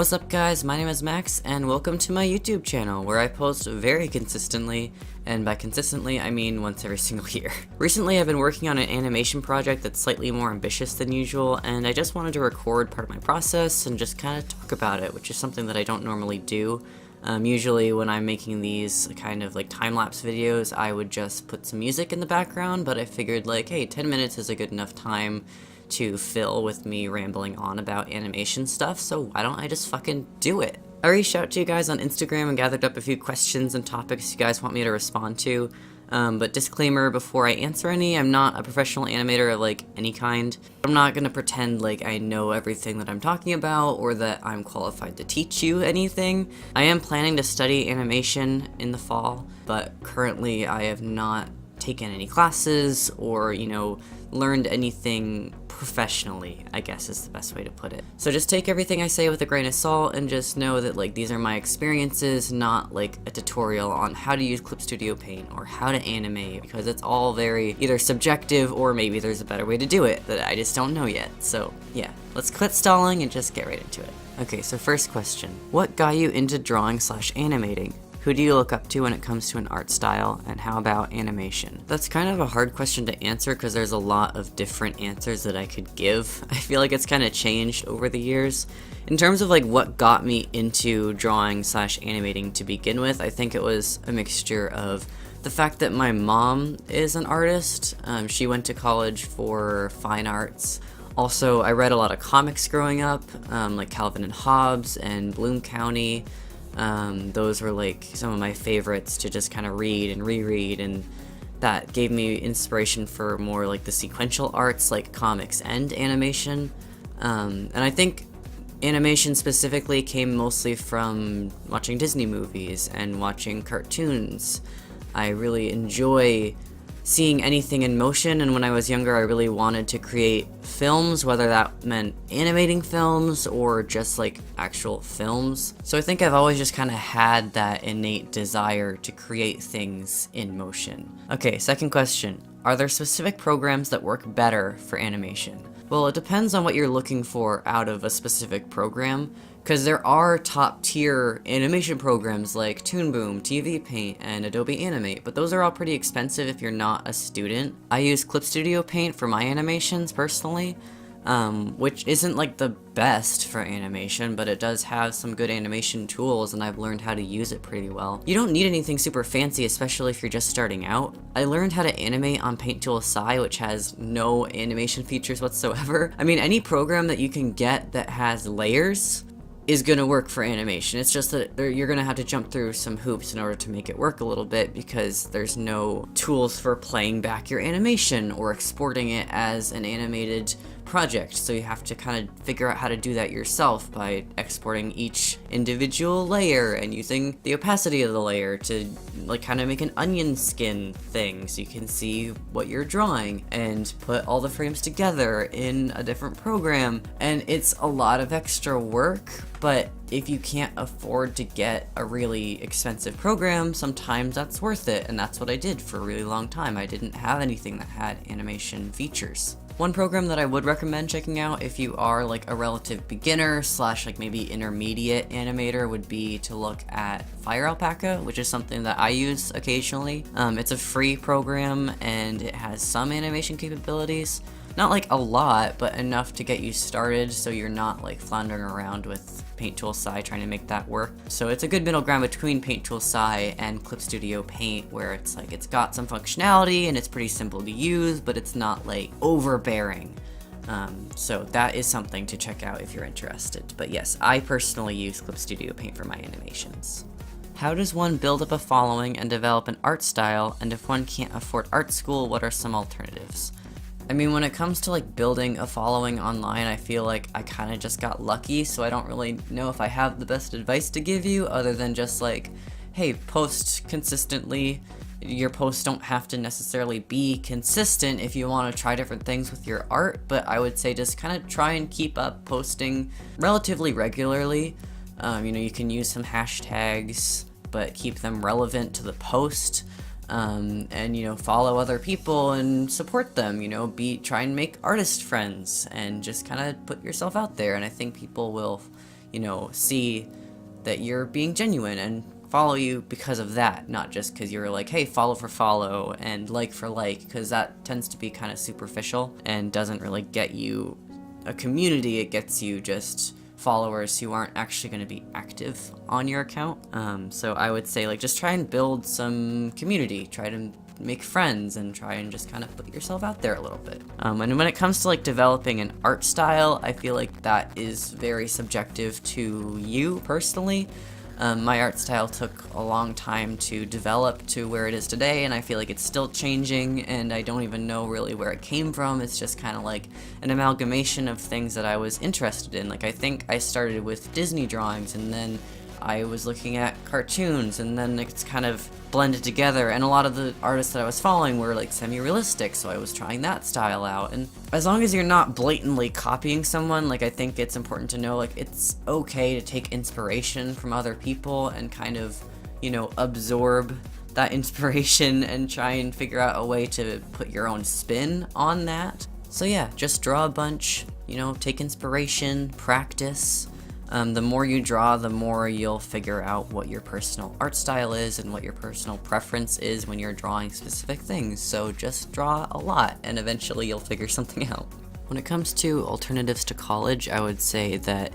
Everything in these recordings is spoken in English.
What's up guys, my name is Max and welcome to my YouTube channel where I post very consistently, and by consistently I mean once every single year. Recently I've been working on an animation project that's slightly more ambitious than usual, and I just wanted to record part of my process and just kind of talk about it, which is something that I don't normally do. Usually when I'm making these kind of like time-lapse videos, I would just put some music in the background, but I figured like, hey, 10 minutes is a good enough time to fill with me rambling on about animation stuff, so why don't I just fucking do it? I reached out to you guys on Instagram and gathered up a few questions and topics you guys want me to respond to, but disclaimer before I answer any, I'm not a professional animator of like any kind. I'm not gonna pretend like I know everything that I'm talking about or that I'm qualified to teach you anything. I am planning to study animation in the fall, but currently I have not taken any classes or, learned anything professionally, I guess is the best way to put it. So just take everything I say with a grain of salt and just know that like these are my experiences, not like a tutorial on how to use Clip Studio Paint or how to animate, because it's all very either subjective or maybe there's a better way to do it that I just don't know yet. So yeah, let's quit stalling and just get right into it. Okay, so first question. What got you into drawing/animating? Who do you look up to when it comes to an art style, and how about animation? That's kind of a hard question to answer because there's a lot of different answers that I could give. I feel like it's kind of changed over the years. In terms of like what got me into drawing/animating to begin with, I think it was a mixture of the fact that my mom is an artist. She went to college for fine arts. Also, I read a lot of comics growing up, like Calvin and Hobbes and Bloom County. Those were like some of my favorites to just kind of read and reread, and that gave me inspiration for more like the sequential arts like comics and animation. And I think animation specifically came mostly from watching Disney movies and watching cartoons. I really enjoy seeing anything in motion, and when I was younger I really wanted to create films, whether that meant animating films or just like actual films. So I think I've always just kind of had that innate desire to create things in motion. Okay, second question. Are there specific programs that work better for animation? Well, it depends on what you're looking for out of a specific program, because there are top tier animation programs like Toon Boom, TV Paint, and Adobe Animate, but those are all pretty expensive if you're not a student. I use Clip Studio Paint for my animations personally, which isn't like the best for animation, but it does have some good animation tools and I've learned how to use it pretty well. You don't need anything super fancy, especially if you're just starting out. I learned how to animate on Paint Tool SI, which has no animation features whatsoever. I mean, any program that you can get that has layers is gonna work for animation. It's just that you're gonna have to jump through some hoops in order to make it work a little bit, because there's no tools for playing back your animation or exporting it as an animated project, so you have to kind of figure out how to do that yourself by exporting each individual layer and using the opacity of the layer to like kind of make an onion skin thing so you can see what you're drawing and put all the frames together in a different program. And it's a lot of extra work, but if you can't afford to get a really expensive program, sometimes that's worth it, and that's what I did for a really long time. I didn't have anything that had animation features. One program that I would recommend checking out if you are like a relative beginner / like maybe intermediate animator would be to look at Fire Alpaca, which is something that I use occasionally. It's a free program and it has some animation capabilities. Not like a lot, but enough to get you started so you're not like floundering around with Paint Tool SI trying to make that work. So it's a good middle ground between Paint Tool SI and Clip Studio Paint, where it's like it's got some functionality and it's pretty simple to use, but it's not like overbearing. So that is something to check out if you're interested. But yes, I personally use Clip Studio Paint for my animations. How does one build up a following and develop an art style, and if one can't afford art school, what are some alternatives? I mean, when it comes to like building a following online, I feel like I kind of just got lucky, so I don't really know if I have the best advice to give you other than just like, hey, post consistently. Your posts don't have to necessarily be consistent if you want to try different things with your art, but I would say just kind of try and keep up posting relatively regularly. You can use some hashtags, but keep them relevant to the post. And follow other people and support them, try and make artist friends and just kind of put yourself out there, and I think people will see that you're being genuine and follow you because of that, not just because you're like, hey, follow for follow and like for like, because that tends to be kind of superficial and doesn't really get you a community. It gets you just followers who aren't actually going to be active on your account. So I would say, like, just try and build some community, try to make friends, and try and just kind of put yourself out there a little bit. And when it comes to like developing an art style, I feel like that is very subjective to you personally. My art style took a long time to develop to where it is today, and I feel like it's still changing, and I don't even know really where it came from. It's just kind of like an amalgamation of things that I was interested in. Like, I think I started with Disney drawings, and then I was looking at cartoons, and then it's kind of blended together, and a lot of the artists that I was following were like semi-realistic, so I was trying that style out. And as long as you're not blatantly copying someone, like, I think it's important to know, like, it's okay to take inspiration from other people and kind of, absorb that inspiration and try and figure out a way to put your own spin on that. So yeah, just draw a bunch, take inspiration, practice. The more you draw, the more you'll figure out what your personal art style is and what your personal preference is when you're drawing specific things. So just draw a lot, and eventually you'll figure something out. When it comes to alternatives to college, I would say that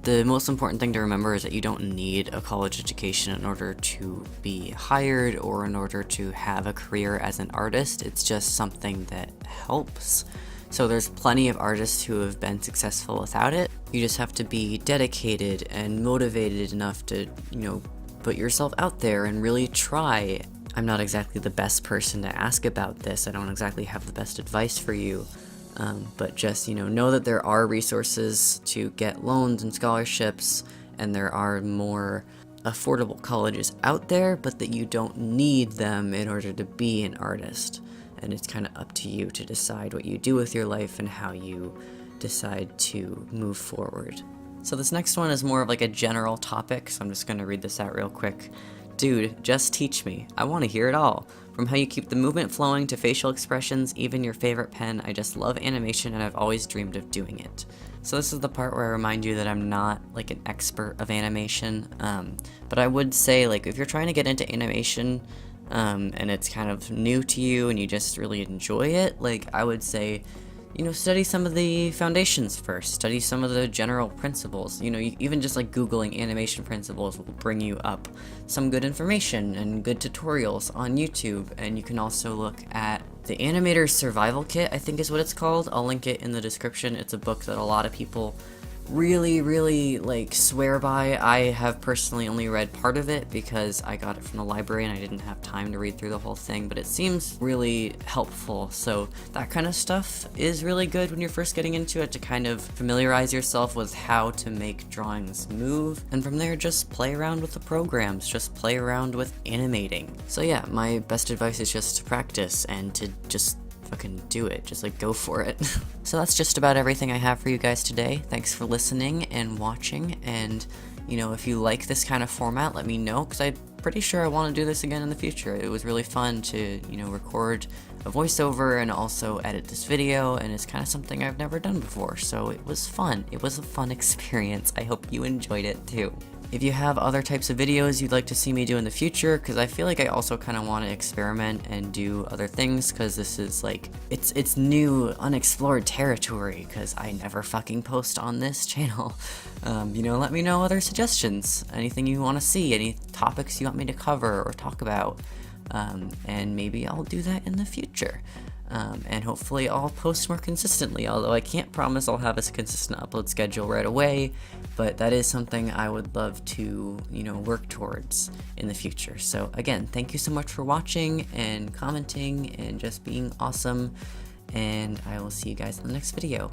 the most important thing to remember is that you don't need a college education in order to be hired or in order to have a career as an artist. It's just something that helps. So there's plenty of artists who have been successful without it. You just have to be dedicated and motivated enough to, put yourself out there and really try. I'm not exactly the best person to ask about this. I don't exactly have the best advice for you. But just, know that there are resources to get loans and scholarships, and there are more affordable colleges out there, but that you don't need them in order to be an artist. And it's kind of up to you to decide what you do with your life and how you decide to move forward. So this next one is more of like a general topic, so I'm just going to read this out real quick. Dude, just teach me. I want to hear it all. From how you keep the movement flowing to facial expressions, even your favorite pen, I just love animation and I've always dreamed of doing it. So this is the part where I remind you that I'm not like an expert of animation, but I would say, like, if you're trying to get into animation, and it's kind of new to you and you just really enjoy it, like, I would say, study some of the foundations first, study some of the general principles. Even just like Googling animation principles will bring you up some good information and good tutorials on YouTube. And you can also look at the Animators Survival Kit, I think is what it's called. I'll link it in the description. It's a book that a lot of people really like swear by. I have personally only read part of it because I got it from the library and I didn't have time to read through the whole thing, but it seems really helpful. So that kind of stuff is really good when you're first getting into it, to kind of familiarize yourself with how to make drawings move, and from there just play around with the programs, just play around with animating. So yeah, my best advice is just to practice and to just fucking do it. Just like go for it. So that's just about everything I have for you guys today. Thanks for listening and watching, and if you like this kind of format, let me know, because I'm pretty sure I want to do this again in the future. It was really fun to record a voiceover and also edit this video, and it's kind of something I've never done before, so it was fun. It was a fun experience. I hope you enjoyed it too. If you have other types of videos you'd like to see me do in the future, because I feel like I also kind of want to experiment and do other things, because this is like, it's new, unexplored territory, because I never fucking post on this channel. Let me know other suggestions, anything you want to see, any topics you want me to cover or talk about, and maybe I'll do that in the future. And hopefully I'll post more consistently, although I can't promise I'll have a consistent upload schedule right away, but that is something I would love to, work towards in the future. So again, thank you so much for watching and commenting and just being awesome, and I will see you guys in the next video.